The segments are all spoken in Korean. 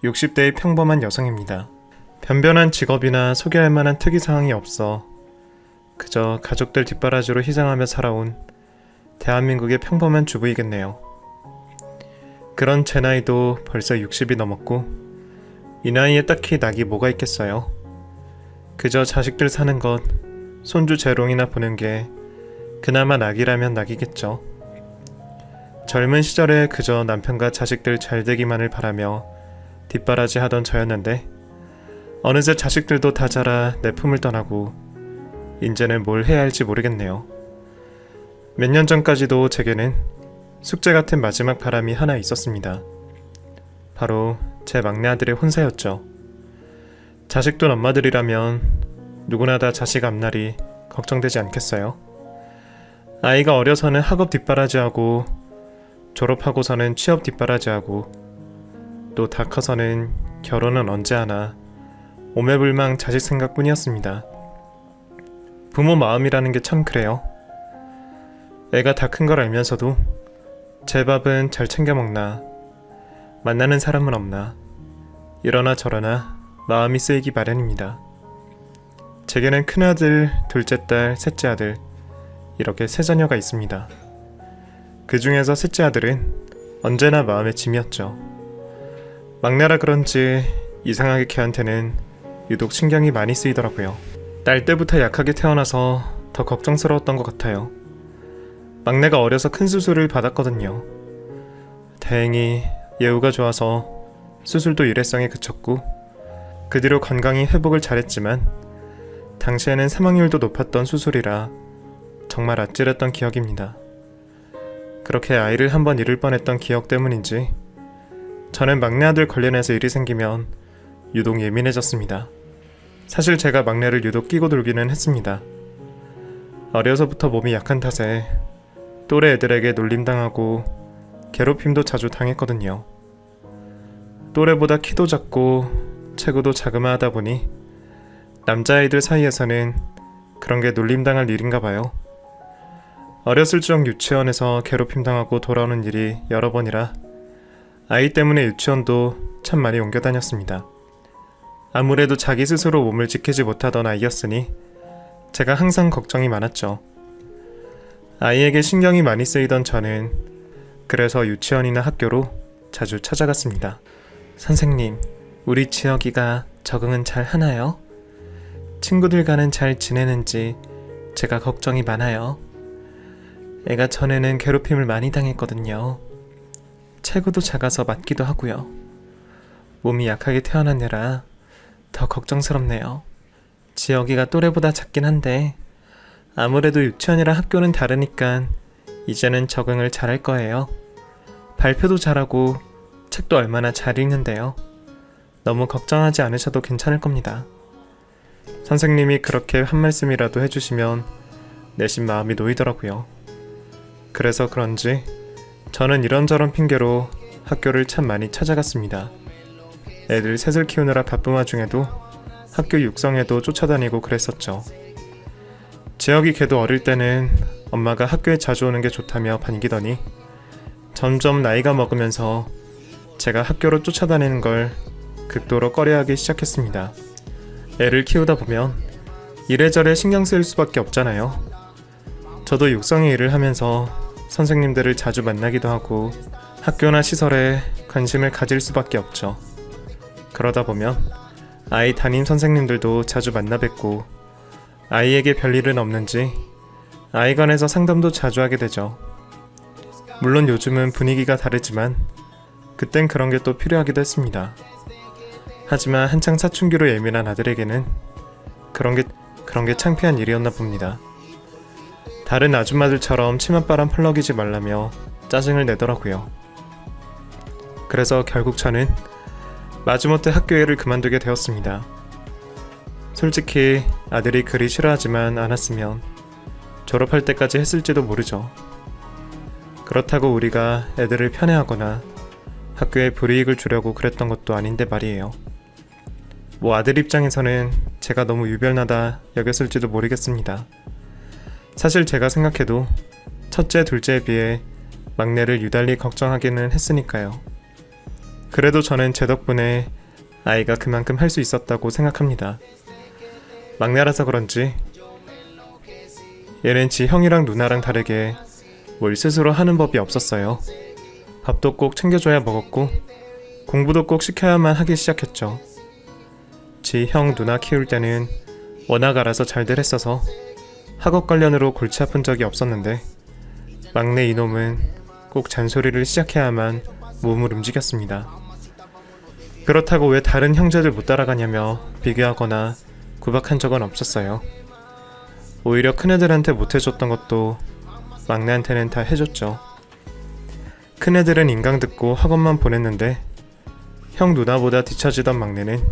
60대의 평범한 여성입니다. 변변한 직업이나 소개할 만한 특이사항이 없어 그저 가족들 뒷바라지로 희생하며 살아온 대한민국의 평범한 주부이겠네요. 그런 제 나이도 벌써 60이 넘었고 이 나이에 딱히 낙이 뭐가 있겠어요. 그저 자식들 사는 것, 손주 재롱이나 보는 게 그나마 낙이라면 낙이겠죠. 젊은 시절에 그저 남편과 자식들 잘되기만을 바라며 뒷바라지 하던 저였는데 어느새 자식들도 다 자라 내 품을 떠나고 이제는 뭘 해야 할지 모르겠네요. 몇 년 전까지도 제게는 숙제 같은 마지막 바람이 하나 있었습니다. 바로 제 막내 아들의 혼사였죠. 자식 둔 엄마들이라면 누구나 다 자식 앞날이 걱정되지 않겠어요? 아이가 어려서는 학업 뒷바라지하고 졸업하고서는 취업 뒷바라지하고 또 다 커서는 결혼은 언제 하나 오매불망 자식 생각뿐이었습니다. 부모 마음이라는 게 참 그래요. 애가 다 큰 걸 알면서도 제 밥은 잘 챙겨 먹나, 만나는 사람은 없나, 이러나 저러나 마음이 쓰이기 마련입니다. 제게는 큰아들, 둘째 딸, 셋째 아들 이렇게 세 자녀가 있습니다. 그 중에서 셋째 아들은 언제나 마음의 짐이었죠. 막내라 그런지 이상하게 걔한테는 유독 신경이 많이 쓰이더라고요. 딸 때부터 약하게 태어나서 더 걱정스러웠던 것 같아요. 막내가 어려서 큰 수술을 받았거든요. 다행히 예후가 좋아서 수술도 일회성에 그쳤고 그 뒤로 건강히 회복을 잘했지만 당시에는 사망률도 높았던 수술이라 정말 아찔했던 기억입니다. 그렇게 아이를 한번 잃을 뻔했던 기억 때문인지 저는 막내 아들 관련해서 일이 생기면 유독 예민해졌습니다. 사실 제가 막내를 유독 끼고 놀기는 했습니다. 어려서부터 몸이 약한 탓에 또래 애들에게 놀림당하고 괴롭힘도 자주 당했거든요. 또래보다 키도 작고 체구도 자그마하다 보니 남자아이들 사이에서는 그런 게 놀림당할 일인가 봐요. 어렸을 적 유치원에서 괴롭힘당하고 돌아오는 일이 여러 번이라 아이 때문에 유치원도 참 많이 옮겨 다녔습니다. 아무래도 자기 스스로 몸을 지키지 못하던 아이였으니 제가 항상 걱정이 많았죠. 아이에게 신경이 많이 쓰이던 저는 그래서 유치원이나 학교로 자주 찾아갔습니다. 선생님, 우리 지혁이가 적응은 잘 하나요? 친구들과는 잘 지내는지 제가 걱정이 많아요. 애가 전에는 괴롭힘을 많이 당했거든요. 체구도 작아서 맞기도 하고요. 몸이 약하게 태어난 애라 더 걱정스럽네요. 지혁이가 또래보다 작긴 한데 아무래도 유치원이랑 학교는 다르니까 이제는 적응을 잘할 거예요. 발표도 잘하고 책도 얼마나 잘 읽는데요. 너무 걱정하지 않으셔도 괜찮을 겁니다. 선생님이 그렇게 한 말씀이라도 해주시면 내심 마음이 놓이더라고요. 그래서 그런지 저는 이런저런 핑계로 학교를 참 많이 찾아갔습니다. 애들 셋을 키우느라 바쁜 와중에도 학교 육성에도 쫓아다니고 그랬었죠. 지혁이 걔도 어릴 때는 엄마가 학교에 자주 오는 게 좋다며 반기더니 점점 나이가 먹으면서 제가 학교로 쫓아다니는 걸 극도로 꺼려하기 시작했습니다. 애를 키우다 보면 이래저래 신경 쓰일 수밖에 없잖아요. 저도 육성의 일을 하면서 선생님들을 자주 만나기도 하고 학교나 시설에 관심을 가질 수밖에 없죠. 그러다 보면 아이 담임 선생님들도 자주 만나 뵙고 아이에게 별일은 없는지 아이관에서 상담도 자주 하게 되죠. 물론 요즘은 분위기가 다르지만 그땐 그런 게 또 필요하기도 했습니다. 하지만 한창 사춘기로 예민한 아들에게는 그런 게 창피한 일이었나 봅니다. 다른 아줌마들처럼 치맛바람 펄럭이지 말라며 짜증을 내더라고요. 그래서 결국 저는 마지못해 학교 일을 그만두게 되었습니다. 솔직히 아들이 그리 싫어하지만 않았으면 졸업할 때까지 했을지도 모르죠. 그렇다고 우리가 애들을 편애하거나 학교에 불이익을 주려고 그랬던 것도 아닌데 말이에요. 뭐 아들 입장에서는 제가 너무 유별나다 여겼을지도 모르겠습니다. 사실 제가 생각해도 첫째, 둘째에 비해 막내를 유달리 걱정하기는 했으니까요. 그래도 저는 제 덕분에 아이가 그만큼 할 수 있었다고 생각합니다. 막내라서 그런지 얘는 지 형이랑 누나랑 다르게 뭘 스스로 하는 법이 없었어요. 밥도 꼭 챙겨줘야 먹었고 공부도 꼭 시켜야만 하기 시작했죠. 지 형 누나 키울 때는 워낙 알아서 잘들 했어서 학업 관련으로 골치 아픈 적이 없었는데 막내 이놈은 꼭 잔소리를 시작해야만 몸을 움직였습니다. 그렇다고 왜 다른 형제들 못 따라가냐며 비교하거나 구박한 적은 없었어요. 오히려 큰애들한테 못해줬던 것도 막내한테는 다 해줬죠. 큰애들은 인강 듣고 학원만 보냈는데 형 누나보다 뒤처지던 막내는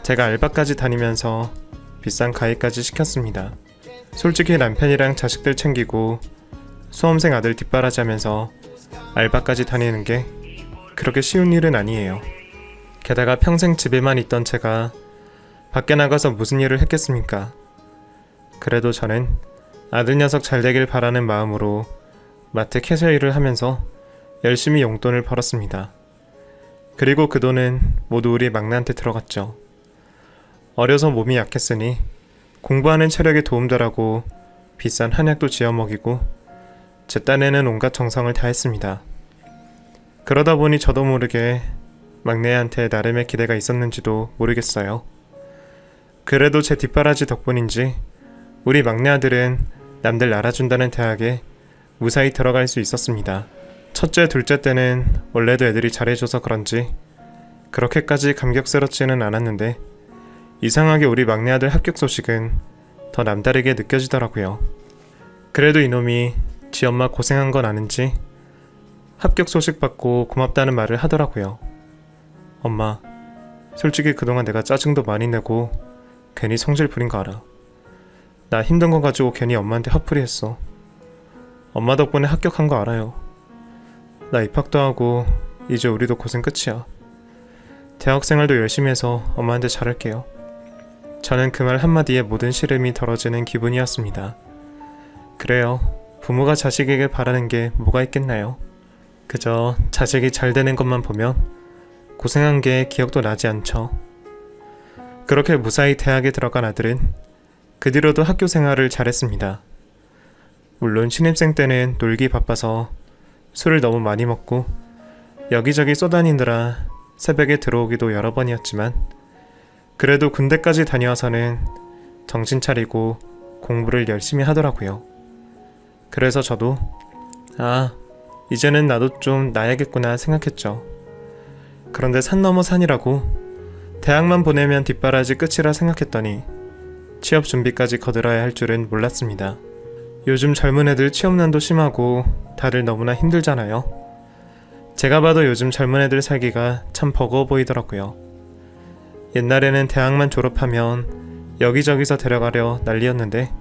제가 알바까지 다니면서 비싼 가위까지 시켰습니다. 솔직히 남편이랑 자식들 챙기고 수험생 아들 뒷바라지하면서 알바까지 다니는 게 그렇게 쉬운 일은 아니에요. 게다가 평생 집에만 있던 제가 밖에 나가서 무슨 일을 했겠습니까? 그래도 저는 아들 녀석 잘 되길 바라는 마음으로 마트 캐셔 일을 하면서 열심히 용돈을 벌었습니다. 그리고 그 돈은 모두 우리 막내한테 들어갔죠. 어려서 몸이 약했으니 공부하는 체력에 도움되라고 비싼 한약도 지어 먹이고 제 딴에는 온갖 정성을 다했습니다. 그러다 보니 저도 모르게 막내한테 나름의 기대가 있었는지도 모르겠어요. 그래도 제 뒷바라지 덕분인지 우리 막내 아들은 남들 알아준다는 대학에 무사히 들어갈 수 있었습니다. 첫째, 둘째 때는 원래도 애들이 잘해줘서 그런지 그렇게까지 감격스럽지는 않았는데 이상하게 우리 막내 아들 합격 소식은 더 남다르게 느껴지더라고요. 그래도 이놈이 지 엄마 고생한 건 아는지 합격 소식 받고 고맙다는 말을 하더라고요. 엄마, 솔직히 그동안 내가 짜증도 많이 내고 괜히 성질 부린 거 알아. 나 힘든 거 가지고 괜히 엄마한테 화풀이 했어. 엄마 덕분에 합격한 거 알아요. 나 입학도 하고 이제 우리도 고생 끝이야. 대학생활도 열심히 해서 엄마한테 잘할게요. 저는 그 말 한마디에 모든 시름이 덜어지는 기분이었습니다. 그래요. 부모가 자식에게 바라는 게 뭐가 있겠나요? 그저 자식이 잘 되는 것만 보면 고생한 게 기억도 나지 않죠. 그렇게 무사히 대학에 들어간 아들은 그 뒤로도 학교 생활을 잘했습니다. 물론 신입생 때는 놀기 바빠서 술을 너무 많이 먹고 여기저기 쏘다니느라 새벽에 들어오기도 여러 번이었지만 그래도 군대까지 다녀와서는 정신 차리고 공부를 열심히 하더라고요. 그래서 저도 이제는 나도 좀 나야겠구나 생각했죠. 그런데 산 넘어 산이라고 대학만 보내면 뒷바라지 끝이라 생각했더니 취업 준비까지 거들어야 할 줄은 몰랐습니다. 요즘 젊은 애들 취업난도 심하고 다들 너무나 힘들잖아요. 제가 봐도 요즘 젊은 애들 살기가 참 버거워 보이더라고요. 옛날에는 대학만 졸업하면 여기저기서 데려가려 난리였는데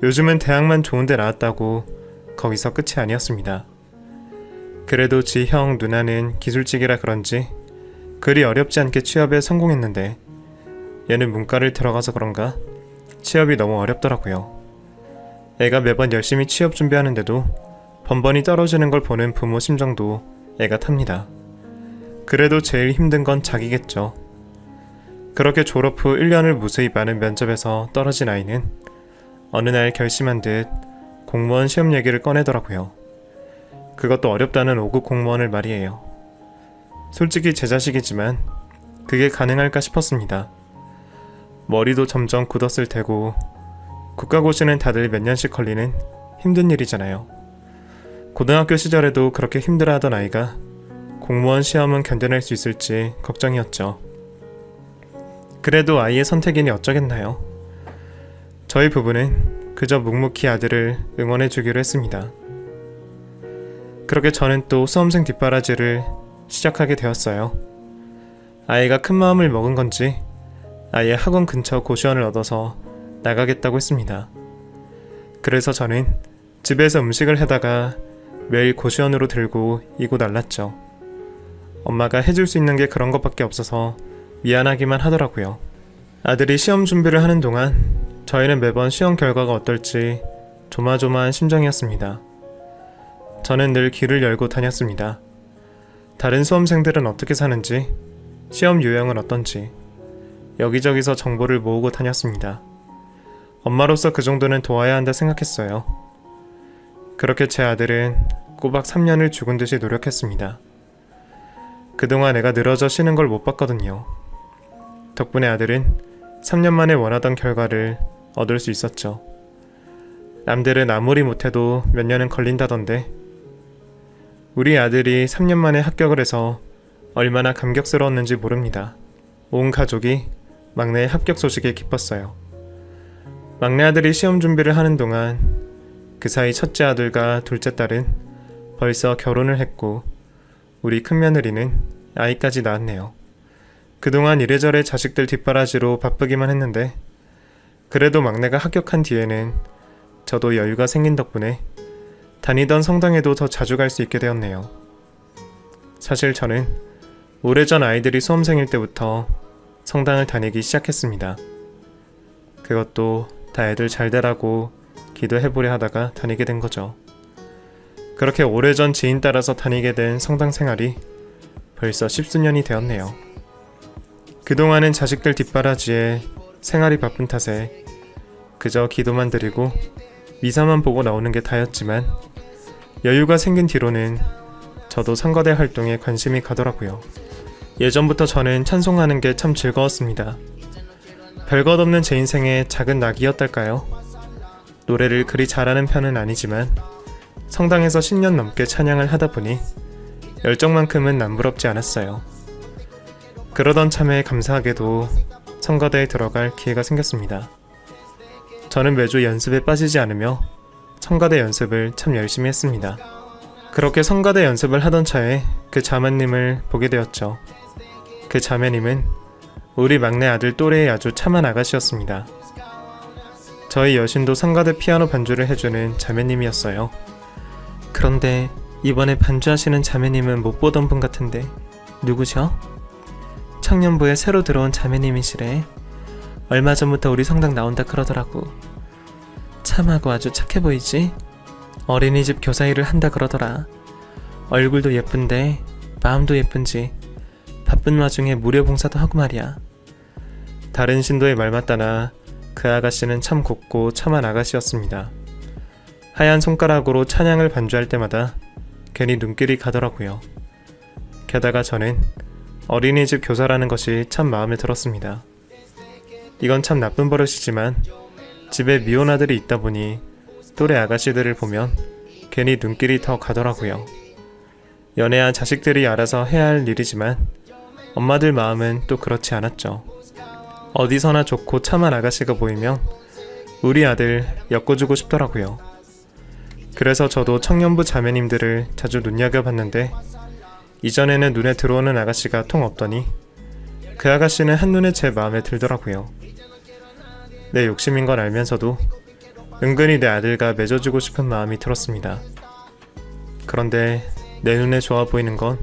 요즘은 대학만 좋은데 나왔다고 거기서 끝이 아니었습니다. 그래도 지 형 누나는 기술직이라 그런지 그리 어렵지 않게 취업에 성공했는데 얘는 문과를 들어가서 그런가 취업이 너무 어렵더라고요. 애가 매번 열심히 취업 준비하는데도 번번이 떨어지는 걸 보는 부모 심정도 애가 탑니다. 그래도 제일 힘든 건 자기겠죠. 그렇게 졸업 후 1년을 무수히 많은 면접에서 떨어진 아이는 어느 날 결심한 듯 공무원 시험 얘기를 꺼내더라고요. 그것도 어렵다는 5급 공무원을 말이에요. 솔직히 제 자식이지만 그게 가능할까 싶었습니다. 머리도 점점 굳었을 테고 국가고시는 다들 몇 년씩 걸리는 힘든 일이잖아요. 고등학교 시절에도 그렇게 힘들어하던 아이가 공무원 시험은 견뎌낼 수 있을지 걱정이었죠. 그래도 아이의 선택이니 어쩌겠나요? 저희 부부는 그저 묵묵히 아들을 응원해주기로 했습니다. 그렇게 저는 또 수험생 뒷바라지를 시작하게 되었어요. 아이가 큰 마음을 먹은 건지 아예 학원 근처 고시원을 얻어서 나가겠다고 했습니다. 그래서 저는 집에서 음식을 해다가 매일 고시원으로 들고 이고 날랐죠. 엄마가 해줄 수 있는 게 그런 것밖에 없어서 미안하기만 하더라고요. 아들이 시험 준비를 하는 동안 저희는 매번 시험 결과가 어떨지 조마조마한 심정이었습니다. 저는 늘 귀를 열고 다녔습니다. 다른 수험생들은 어떻게 사는지, 시험 요령은 어떤지 여기저기서 정보를 모으고 다녔습니다. 엄마로서 그 정도는 도와야 한다 생각했어요. 그렇게 제 아들은 꼬박 3년을 죽은 듯이 노력했습니다. 그동안 애가 늘어져 쉬는 걸 못 봤거든요. 덕분에 아들은 3년 만에 원하던 결과를 얻을 수 있었죠. 남들은 아무리 못해도 몇 년은 걸린다던데 우리 아들이 3년 만에 합격을 해서 얼마나 감격스러웠는지 모릅니다. 온 가족이 막내의 합격 소식에 기뻤어요. 막내 아들이 시험 준비를 하는 동안 그 사이 첫째 아들과 둘째 딸은 벌써 결혼을 했고 우리 큰며느리는 아이까지 낳았네요. 그동안 이래저래 자식들 뒷바라지로 바쁘기만 했는데 그래도 막내가 합격한 뒤에는 저도 여유가 생긴 덕분에 다니던 성당에도 더 자주 갈 수 있게 되었네요. 사실 저는 오래전 아이들이 수험생일 때부터 성당을 다니기 시작했습니다. 그것도 다 애들 잘 되라고 기도해보려 하다가 다니게 된 거죠. 그렇게 오래전 지인 따라서 다니게 된 성당 생활이 벌써 10수년이 되었네요. 그동안은 자식들 뒷바라지에 생활이 바쁜 탓에 그저 기도만 드리고 미사만 보고 나오는 게 다였지만 여유가 생긴 뒤로는 저도 성가대 활동에 관심이 가더라고요. 예전부터 저는 찬송하는 게 참 즐거웠습니다. 별것 없는 제 인생의 작은 낙이었달까요? 노래를 그리 잘하는 편은 아니지만 성당에서 10년 넘게 찬양을 하다 보니 열정만큼은 남부럽지 않았어요. 그러던 참에 감사하게도 성가대에 들어갈 기회가 생겼습니다. 저는 매주 연습에 빠지지 않으며 성가대 연습을 참 열심히 했습니다. 그렇게 성가대 연습을 하던 차에 그 자매님을 보게 되었죠. 그 자매님은 우리 막내 아들 또래의 아주 참한 아가씨였습니다. 저희 여신도 성가대 피아노 반주를 해주는 자매님이었어요. 그런데 이번에 반주하시는 자매님은 못 보던 분 같은데 누구죠? 청년부에 새로 들어온 자매님이시래. 얼마 전부터 우리 성당 나온다 그러더라고. 참하고 아주 착해 보이지? 어린이집 교사 일을 한다 그러더라. 얼굴도 예쁜데 마음도 예쁜지 바쁜 와중에 무료 봉사도 하고 말이야. 다른 신도의 말 맞다나 그 아가씨는 참 곱고 참한 아가씨였습니다. 하얀 손가락으로 찬양을 반주할 때마다 괜히 눈길이 가더라고요. 게다가 저는 어린이집 교사라는 것이 참 마음에 들었습니다. 이건 참 나쁜 버릇이지만 집에 미혼 아들이 있다 보니 또래 아가씨들을 보면 괜히 눈길이 더 가더라고요. 연애한 자식들이 알아서 해야 할 일이지만 엄마들 마음은 또 그렇지 않았죠. 어디서나 좋고 참한 아가씨가 보이면 우리 아들 엮어주고 싶더라고요. 그래서 저도 청년부 자매님들을 자주 눈여겨봤는데 이전에는 눈에 들어오는 아가씨가 통 없더니 그 아가씨는 한눈에 제 마음에 들더라고요. 내 욕심인 걸 알면서도 은근히 내 아들과 맺어주고 싶은 마음이 들었습니다. 그런데 내 눈에 좋아 보이는 건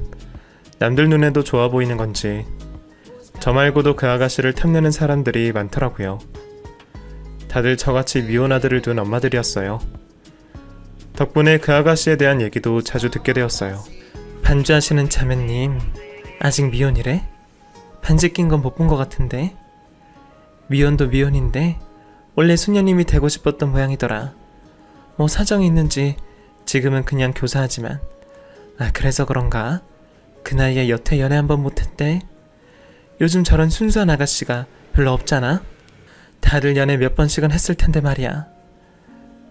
남들 눈에도 좋아 보이는 건지 저 말고도 그 아가씨를 탐내는 사람들이 많더라고요. 다들 저같이 미혼 아들을 둔 엄마들이었어요. 덕분에 그 아가씨에 대한 얘기도 자주 듣게 되었어요. 반주하시는 자매님 아직 미혼이래? 반지 낀 건 못 본 것 같은데? 미혼도 미혼인데 원래 수녀님이 되고 싶었던 모양이더라. 뭐 사정이 있는지 지금은 그냥 교사하지만 그래서 그런가? 그 나이에 여태 연애 한번 못했대? 요즘 저런 순수한 아가씨가 별로 없잖아? 다들 연애 몇 번씩은 했을 텐데 말이야.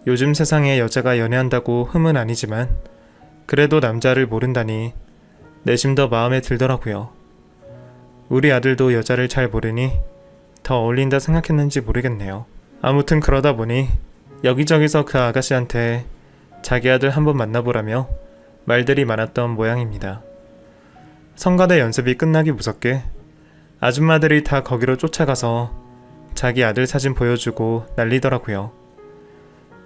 요즘 세상에 여자가 연애한다고 흠은 아니지만 그래도 남자를 모른다니 내심 더 마음에 들더라고요. 우리 아들도 여자를 잘 모르니 더 어울린다 생각했는지 모르겠네요. 아무튼 그러다 보니 여기저기서 그 아가씨한테 자기 아들 한번 만나보라며 말들이 많았던 모양입니다. 성가대 연습이 끝나기 무섭게 아줌마들이 다 거기로 쫓아가서 자기 아들 사진 보여주고 난리더라고요.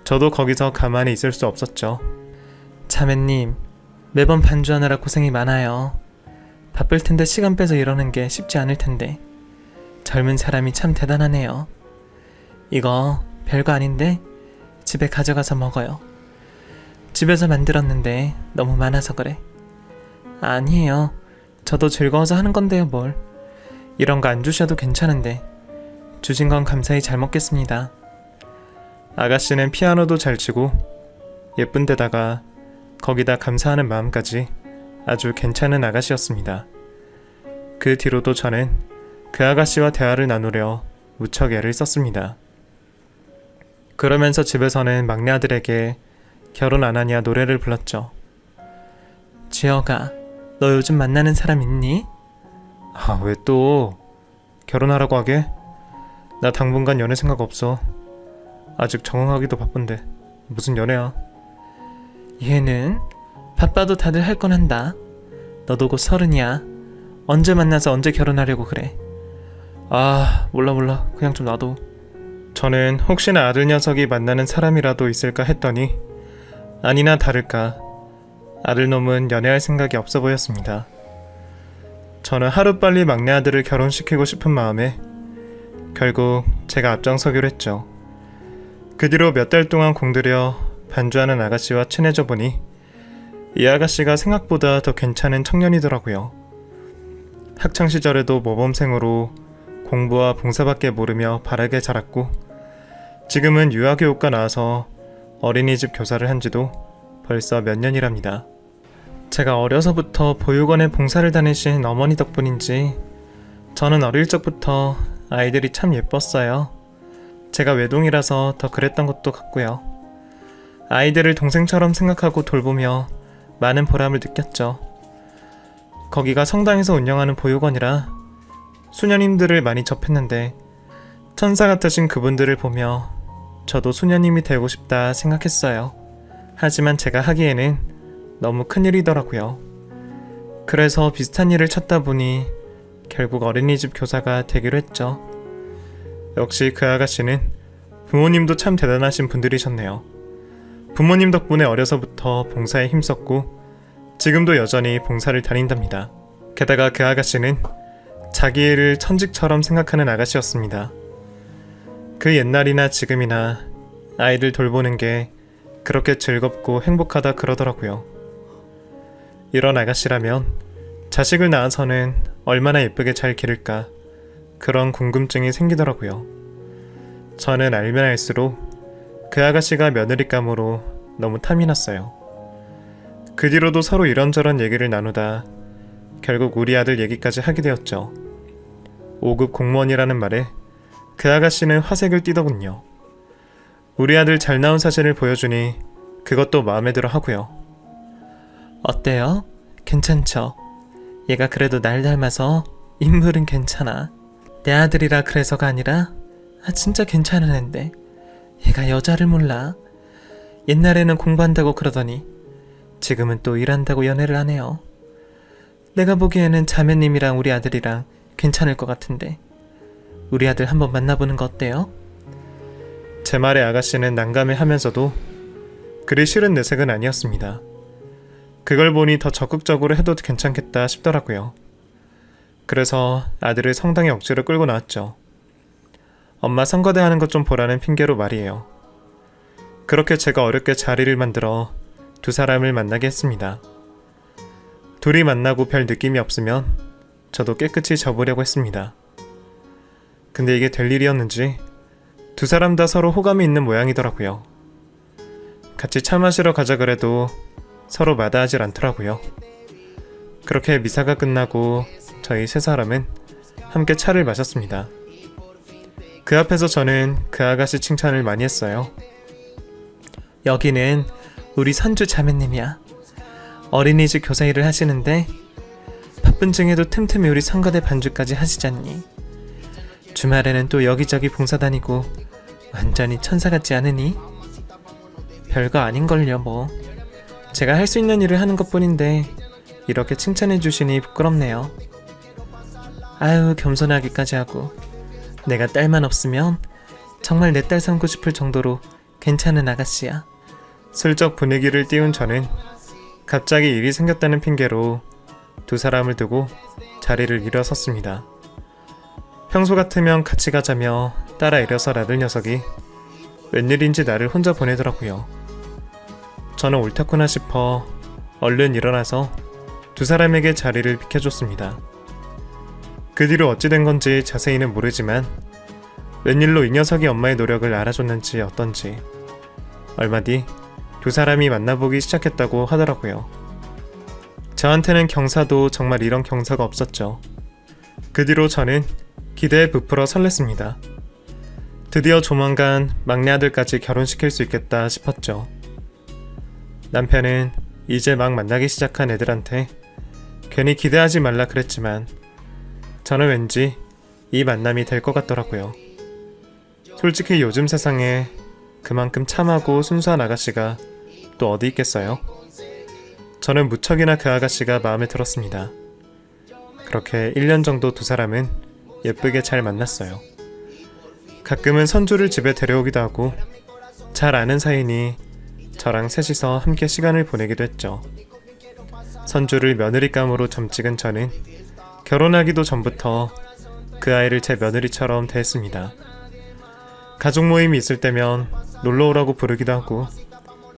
저도 거기서 가만히 있을 수 없었죠. 자매님, 매번 반주하느라 고생이 많아요. 바쁠 텐데 시간 빼서 이러는 게 쉽지 않을 텐데 젊은 사람이 참 대단하네요. 이거 별거 아닌데 집에 가져가서 먹어요. 집에서 만들었는데 너무 많아서 그래. 아니에요. 저도 즐거워서 하는 건데요, 뭘. 이런 거 안 주셔도 괜찮은데. 주신 건 감사히 잘 먹겠습니다. 아가씨는 피아노도 잘 치고 예쁜 데다가 거기다 감사하는 마음까지 아주 괜찮은 아가씨였습니다. 그 뒤로도 저는 그 아가씨와 대화를 나누려 무척 애를 썼습니다. 그러면서 집에서는 막내 아들에게 결혼 안 하냐 노래를 불렀죠. 지혁아, 너 요즘 만나는 사람 있니? 아, 왜 또? 결혼하라고 하게? 나 당분간 연애 생각 없어. 아직 적응하기도 바쁜데 무슨 연애야. 얘는 바빠도 다들 할 건 한다. 너도 곧 30이야. 언제 만나서 언제 결혼하려고 그래. 아, 몰라. 그냥 좀 놔둬. 저는 혹시나 아들 녀석이 만나는 사람이라도 있을까 했더니 아니나 다를까 아들놈은 연애할 생각이 없어 보였습니다. 저는 하루빨리 막내 아들을 결혼시키고 싶은 마음에 결국 제가 앞장서기로 했죠. 그 뒤로 몇 달 동안 공들여 반주하는 아가씨와 친해져 보니 이 아가씨가 생각보다 더 괜찮은 청년이더라고요. 학창시절에도 모범생으로 공부와 봉사밖에 모르며 바르게 자랐고 지금은 유아교육과 나와서 어린이집 교사를 한 지도 벌써 몇 년이랍니다. 제가 어려서부터 보육원에 봉사를 다니신 어머니 덕분인지 저는 어릴 적부터 아이들이 참 예뻤어요. 제가 외동이라서 더 그랬던 것도 같고요. 아이들을 동생처럼 생각하고 돌보며 많은 보람을 느꼈죠. 거기가 성당에서 운영하는 보육원이라 수녀님들을 많이 접했는데 천사 같으신 그분들을 보며 저도 수녀님이 되고 싶다 생각했어요. 하지만 제가 하기에는 너무 큰일이더라고요. 그래서 비슷한 일을 찾다 보니 결국 어린이집 교사가 되기로 했죠. 역시 그 아가씨는 부모님도 참 대단하신 분들이셨네요. 부모님 덕분에 어려서부터 봉사에 힘썼고 지금도 여전히 봉사를 다닌답니다. 게다가 그 아가씨는 자기 일을 천직처럼 생각하는 아가씨였습니다. 그 옛날이나 지금이나 아이들 돌보는 게 그렇게 즐겁고 행복하다 그러더라고요. 이런 아가씨라면 자식을 낳아서는 얼마나 예쁘게 잘 기를까 그런 궁금증이 생기더라고요. 저는 알면 알수록 그 아가씨가 며느리감으로 너무 탐이 났어요. 그 뒤로도 서로 이런저런 얘기를 나누다 결국 우리 아들 얘기까지 하게 되었죠. 5급 공무원이라는 말에 그 아가씨는 화색을 띠더군요. 우리 아들 잘 나온 사진을 보여주니 그것도 마음에 들어 하고요. 어때요? 괜찮죠? 얘가 그래도 날 닮아서 인물은 괜찮아. 내 아들이라 그래서가 아니라 진짜 괜찮은 앤데 얘가 여자를 몰라. 옛날에는 공부한다고 그러더니 지금은 또 일한다고 연애를 하네요. 내가 보기에는 자매님이랑 우리 아들이랑 괜찮을 것 같은데 우리 아들 한번 만나보는 거 어때요? 제 말에 아가씨는 난감해하면서도 그리 싫은 내색은 아니었습니다. 그걸 보니 더 적극적으로 해도 괜찮겠다 싶더라고요. 그래서 아들을 성당에 억지로 끌고 나왔죠. 엄마 선거대 하는 것 좀 보라는 핑계로 말이에요. 그렇게 제가 어렵게 자리를 만들어 두 사람을 만나게 했습니다. 둘이 만나고 별 느낌이 없으면 저도 깨끗이 접으려고 했습니다. 근데 이게 될 일이었는지 두 사람 다 서로 호감이 있는 모양이더라고요. 같이 차 마시러 가자 그래도 서로 마다하질 않더라고요. 그렇게 미사가 끝나고 저희 세 사람은 함께 차를 마셨습니다. 그 앞에서 저는 그 아가씨 칭찬을 많이 했어요. 여기는 우리 선주 자매님이야. 어린이집 교사 일을 하시는데 바쁜 중에도 틈틈이 우리 선거대 반주까지 하시잖니. 주말에는 또 여기저기 봉사 다니고 완전히 천사 같지 않으니? 별거 아닌걸요 뭐. 제가 할 수 있는 일을 하는 것뿐인데 이렇게 칭찬해 주시니 부끄럽네요. 아유, 겸손하기까지 하고. 내가 딸만 없으면 정말 내 딸 삼고 싶을 정도로 괜찮은 아가씨야. 슬쩍 분위기를 띄운 저는 갑자기 일이 생겼다는 핑계로 두 사람을 두고 자리를 일어섰습니다. 평소 같으면 같이 가자며 따라 일어설 아들 녀석이 웬일인지 나를 혼자 보내더라고요. 저는 옳다구나 싶어 얼른 일어나서 두 사람에게 자리를 비켜줬습니다. 그 뒤로 어찌 된 건지 자세히는 모르지만 웬일로 이 녀석이 엄마의 노력을 알아줬는지 어떤지 얼마 뒤 두 사람이 만나보기 시작했다고 하더라고요. 저한테는 경사도 정말 이런 경사가 없었죠. 그 뒤로 저는 기대에 부풀어 설렜습니다. 드디어 조만간 막내 아들까지 결혼시킬 수 있겠다 싶었죠. 남편은 이제 막 만나기 시작한 애들한테 괜히 기대하지 말라 그랬지만 저는 왠지 이 만남이 될 것 같더라고요. 솔직히 요즘 세상에 그만큼 참하고 순수한 아가씨가 또 어디 있겠어요? 저는 무척이나 그 아가씨가 마음에 들었습니다. 그렇게 1년 정도 두 사람은 예쁘게 잘 만났어요. 가끔은 선주를 집에 데려오기도 하고 잘 아는 사이니 저랑 셋이서 함께 시간을 보내기도 했죠. 선주를 며느리감으로 점 찍은 저는 결혼하기도 전부터 그 아이를 제 며느리처럼 대했습니다. 가족 모임이 있을 때면 놀러오라고 부르기도 하고